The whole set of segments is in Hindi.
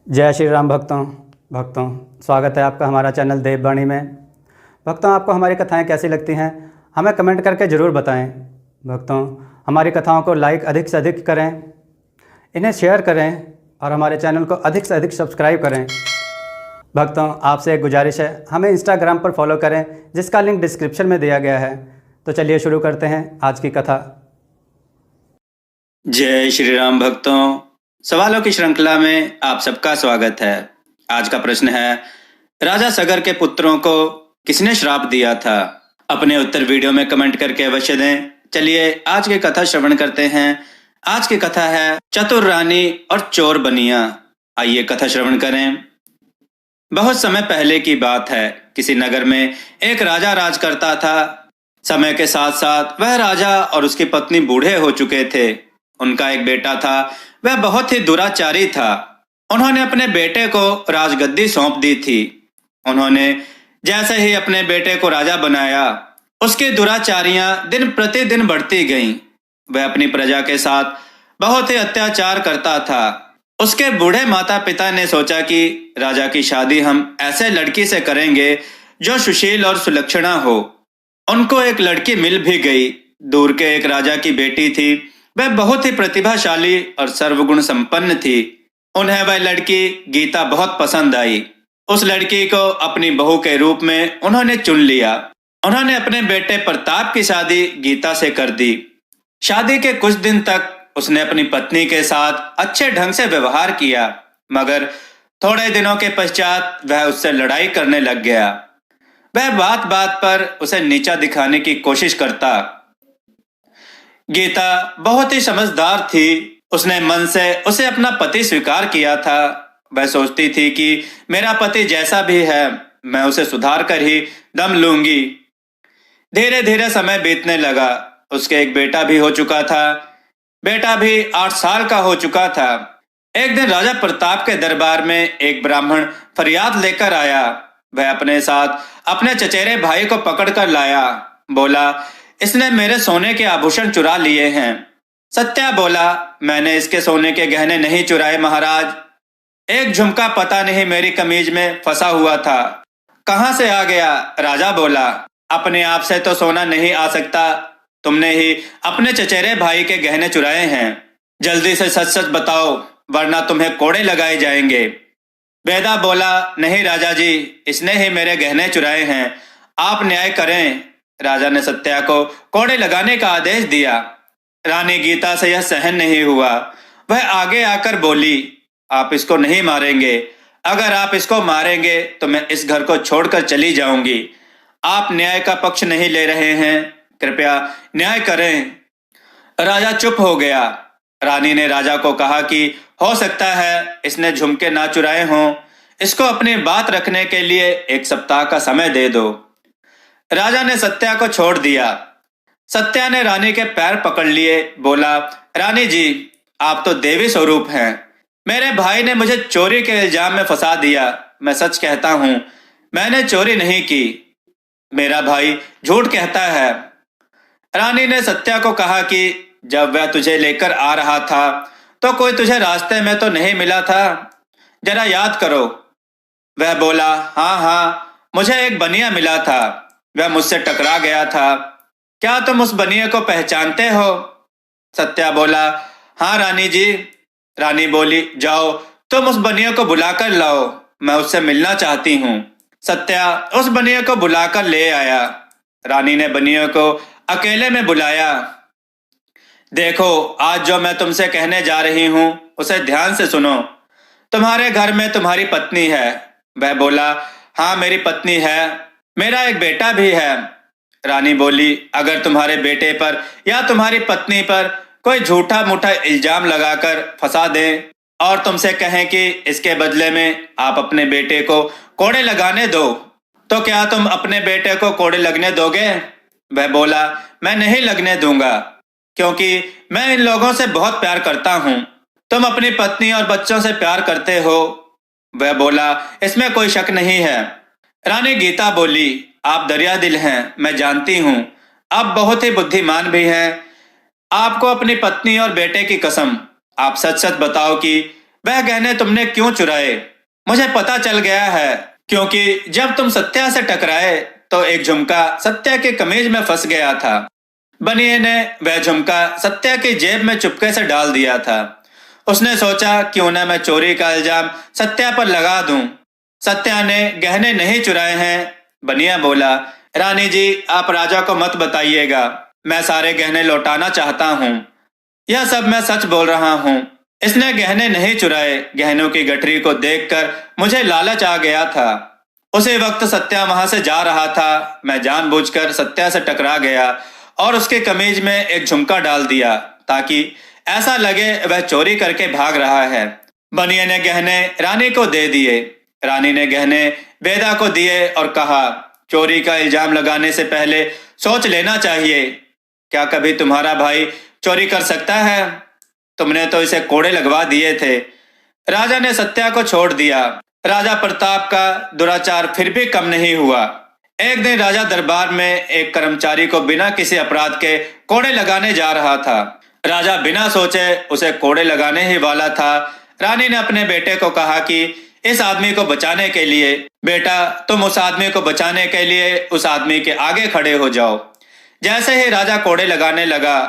जय श्री राम भक्तों स्वागत है आपका हमारा चैनल देववाणी में। भक्तों, आपको हमारी कथाएं कैसी लगती हैं हमें कमेंट करके ज़रूर बताएं। भक्तों, हमारी कथाओं को लाइक अधिक से अधिक करें, इन्हें शेयर करें और हमारे चैनल को अधिक से अधिक सब्सक्राइब करें। भक्तों, आपसे एक गुजारिश है, हमें इंस्टाग्राम पर फॉलो करें जिसका लिंक डिस्क्रिप्शन में दिया गया है। तो चलिए शुरू करते हैं आज की कथा। जय श्री राम भक्तों, सवालों की श्रृंखला में आप सबका स्वागत है। आज का प्रश्न है, राजा सगर के पुत्रों को किसने श्राप दिया था? अपने उत्तर वीडियो में कमेंट करके अवश्य दें। चलिए आज की कथा श्रवण करते हैं। आज की कथा है चतुर रानी और चोर बनिया। आइए कथा श्रवण करें। बहुत समय पहले की बात है। किसी नगर में एक राजा राज करता था। समय के साथ साथ वह राजा और उसकी पत्नी बूढ़े हो चुके थे। उनका एक बेटा था, वह बहुत ही दुराचारी था। उन्होंने अपने बेटे को राजगद्दी सौंप दी थी। उन्होंने जैसे ही अपने बेटे को राजा बनाया, उसकी दुराचारियां दिन प्रतिदिन बढ़ती गईं। वह अपनी प्रजा के साथ बहुत ही अत्याचार करता था। उसके बूढ़े माता पिता ने सोचा कि राजा की शादी हम ऐसे लड़की से करेंगे जो सुशील और सुलक्षणा हो। उनको एक लड़की मिल भी गई। दूर के एक राजा की बेटी थी। वह बहुत ही प्रतिभाशाली और सर्वगुण संपन्न थी। उन्हें वह लड़की गीता बहुत पसंद आई। उस लड़की को अपनी बहू के रूप में उन्होंने चुन लिया। उन्होंने अपने बेटे प्रताप की शादी गीता से कर दी। शादी के कुछ दिन तक उसने अपनी पत्नी के साथ अच्छे ढंग से व्यवहार किया, मगर थोड़े दिनों के पश्चात वह उससे लड़ाई करने लग गया। वह बात बात पर उसे नीचा दिखाने की कोशिश करता। गीता बहुत ही समझदार थी। उसने मन से उसे अपना पति स्वीकार किया था। वह सोचती थी कि मेरा पति जैसा भी है, मैं उसे सुधार कर ही दम लूंगी। धीरे धीरे समय बीतने लगा। उसके एक बेटा भी हो चुका था। बेटा भी 8 साल का हो चुका था। एक दिन राजा प्रताप के दरबार में एक ब्राह्मण फरियाद लेकर आया। वह अपने साथ अपने चचेरे भाई को पकड़ कर लाया। बोला, इसने मेरे सोने के आभूषण चुरा लिए हैं। सत्या बोला, मैंने इसके सोने के गहने नहीं चुराए महाराज। एक झुमका पता नहीं मेरी कमीज में फंसा हुआ था, कहां से आ गया? राजा बोला, अपने आप से तो सोना नहीं आ सकता। तुमने ही अपने चचेरे भाई के गहने चुराए हैं। जल्दी से सच सच बताओ, वरना तुम्हें कोड़े लगाए जाएंगे। वेदा बोला, नहीं राजा जी, इसने ही मेरे गहने चुराए हैं। आप न्याय करें। राजा ने सत्या को कोड़े लगाने का आदेश दिया। रानी गीता से यह सहन नहीं हुआ। वह आगे आकर बोली, आप इसको नहीं मारेंगे। अगर आप इसको मारेंगे तो मैं इस घर को छोड़कर चली जाऊंगी। आप न्याय का पक्ष नहीं ले रहे हैं, कृपया न्याय करें। राजा चुप हो गया। रानी ने राजा को कहा कि हो सकता है इसने झुमके ना चुराए हों। इसको अपनी बात रखने के लिए 1 सप्ताह का समय दे दो। राजा ने सत्या को छोड़ दिया। सत्या ने रानी के पैर पकड़ लिए। बोला, रानी जी, आप तो देवी स्वरूप हैं। मेरे भाई ने मुझे चोरी के इल्जाम में फंसा दिया। मैं सच कहता हूं, मैंने चोरी नहीं की। मेरा भाई झूठ कहता है। रानी ने सत्या को कहा कि जब वह तुझे लेकर आ रहा था तो कोई तुझे रास्ते में तो नहीं मिला था? जरा याद करो। वह बोला, हाँ हाँ, मुझे एक बनिया मिला था। वह मुझसे टकरा गया था। क्या तुम उस बनिया को पहचानते हो? सत्या बोला, हाँ रानी जी। रानी बोली, जाओ तुम उस बनिया को बुलाकर लाओ, मैं उससे मिलना चाहती हूँ। सत्या उस बनिया को बुलाकर ले आया। रानी ने बनिया को अकेले में बुलाया। देखो, आज जो मैं तुमसे कहने जा रही हूँ उसे ध्यान से सुनो। तुम्हारे घर में तुम्हारी पत्नी है। वह बोला, हाँ मेरी पत्नी है, मेरा एक बेटा भी है। रानी बोली, अगर तुम्हारे बेटे पर या तुम्हारी पत्नी पर कोई झूठा मूठा इल्जाम लगाकर फंसा दें और तुमसे कहें कि इसके बदले में आप अपने बेटे को कोड़े लगाने दो, तो क्या तुम अपने बेटे को कोड़े लगने दोगे? वह बोला, मैं नहीं लगने दूंगा, क्योंकि मैं इन लोगों से बहुत प्यार करता हूँ। तुम अपनी पत्नी और बच्चों से प्यार करते हो। वह बोला, इसमें कोई शक नहीं है। रानी गीता बोली, आप दरिया दिल हैं, मैं जानती हूँ। आप बहुत ही बुद्धिमान भी हैं। आपको अपनी पत्नी और बेटे की कसम, आप सच सच बताओ कि वह गहने तुमने क्यों चुराए? मुझे पता चल गया है, क्योंकि जब तुम सत्या से टकराए तो एक झुमका सत्या के कमीज में फंस गया था। बनिए ने वह झुमका सत्या की जेब में चुपके से डाल दिया था। उसने सोचा क्यों न मैं चोरी का इल्जाम सत्या पर लगा दूं। सत्या ने गहने नहीं चुराए हैं। बनिया बोला, रानी जी आप राजा को मत बताइएगा, मैं सारे गहने लौटाना चाहता हूँ। यह सब मैं सच बोल रहा हूँ। इसने गहने नहीं चुराए। गहनों की गठरी को देखकर मुझे लालच आ गया था। उसी वक्त सत्या वहां से जा रहा था। मैं जानबूझकर सत्या से टकरा गया और उसके कमीज में एक झुमका डाल दिया ताकि ऐसा लगे वह चोरी करके भाग रहा है। बनिए ने गहने रानी को दे दिए। रानी ने गहने बेदा को दिए और कहा, चोरी का इल्जाम लगाने से पहले सोच लेना चाहिए। क्या कभी तुम्हारा भाई चोरी कर सकता है? तुमने तो इसे कोड़े लगवा दिए थे। राजा ने सत्या को छोड़ दिया। राजा प्रताप का दुराचार फिर भी कम नहीं हुआ। एक दिन राजा दरबार में एक कर्मचारी को बिना किसी अपराध के कोड़े लगाने जा रहा था। राजा बिना सोचे उसे कोड़े लगाने ही वाला था। रानी ने अपने बेटे को कहा कि इस आदमी को बचाने के लिए, बेटा तुम उस आदमी को बचाने के लिए उस आदमी के आगे खड़े हो जाओ। जैसे ही राजा कोड़े लगाने लगा,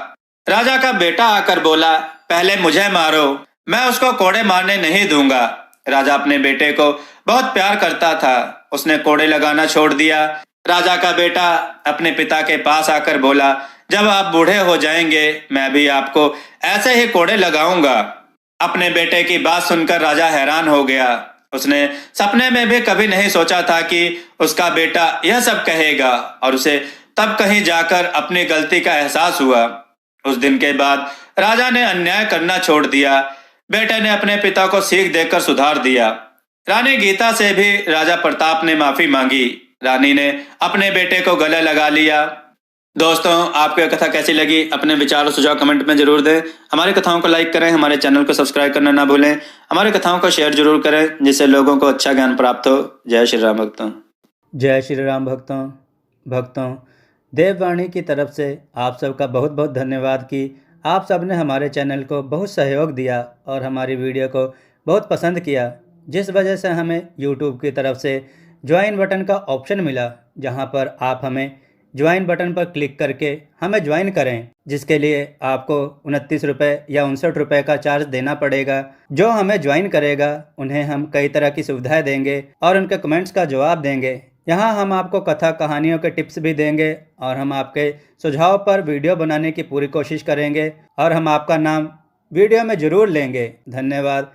राजा का बेटा आकर बोला, पहले मुझे मारो, मैं उसको कोड़े मारने नहीं दूंगा। राजा अपने बेटे को बहुत प्यार करता था। उसने कोड़े लगाना छोड़ दिया। राजा का बेटा अपने पिता के पास आकर बोला, जब आप बूढ़े हो जाएंगे मैं भी आपको ऐसे ही कोड़े लगाऊंगा। अपने बेटे की बात सुनकर राजा हैरान हो गया। उसने सपने में भी कभी नहीं सोचा था कि उसका बेटा यह सब कहेगा, और उसे तब कहीं जाकर अपनी गलती का एहसास हुआ। उस दिन के बाद राजा ने अन्याय करना छोड़ दिया। बेटे ने अपने पिता को सीख देकर सुधार दिया। रानी गीता से भी राजा प्रताप ने माफी मांगी। रानी ने अपने बेटे को गले लगा लिया। दोस्तों, आपको यह कथा कैसी लगी? अपने विचार और सुझाव कमेंट में जरूर दें। हमारी कथाओं को लाइक करें, हमारे चैनल को सब्सक्राइब करना ना भूलें। हमारी कथाओं को शेयर जरूर करें जिससे लोगों को अच्छा ज्ञान प्राप्त हो। जय श्री राम भक्तों। जय श्री राम भक्तों, देववाणी की तरफ से आप सबका बहुत बहुत धन्यवाद कि आप सब ने हमारे चैनल को बहुत सहयोग दिया और हमारी वीडियो को बहुत पसंद किया, जिस वजह से हमें यूट्यूब की तरफ से ज्वाइन बटन का ऑप्शन मिला, जहां पर आप हमें ज्वाइन बटन पर क्लिक करके हमें ज्वाइन करें, जिसके लिए आपको 29 रुपये या 59 रुपये का चार्ज देना पड़ेगा। जो हमें ज्वाइन करेगा उन्हें हम कई तरह की सुविधाएं देंगे और उनके कमेंट्स का जवाब देंगे। यहाँ हम आपको कथा कहानियों के टिप्स भी देंगे और हम आपके सुझाव पर वीडियो बनाने की पूरी कोशिश करेंगे और हम आपका नाम वीडियो में ज़रूर लेंगे। धन्यवाद।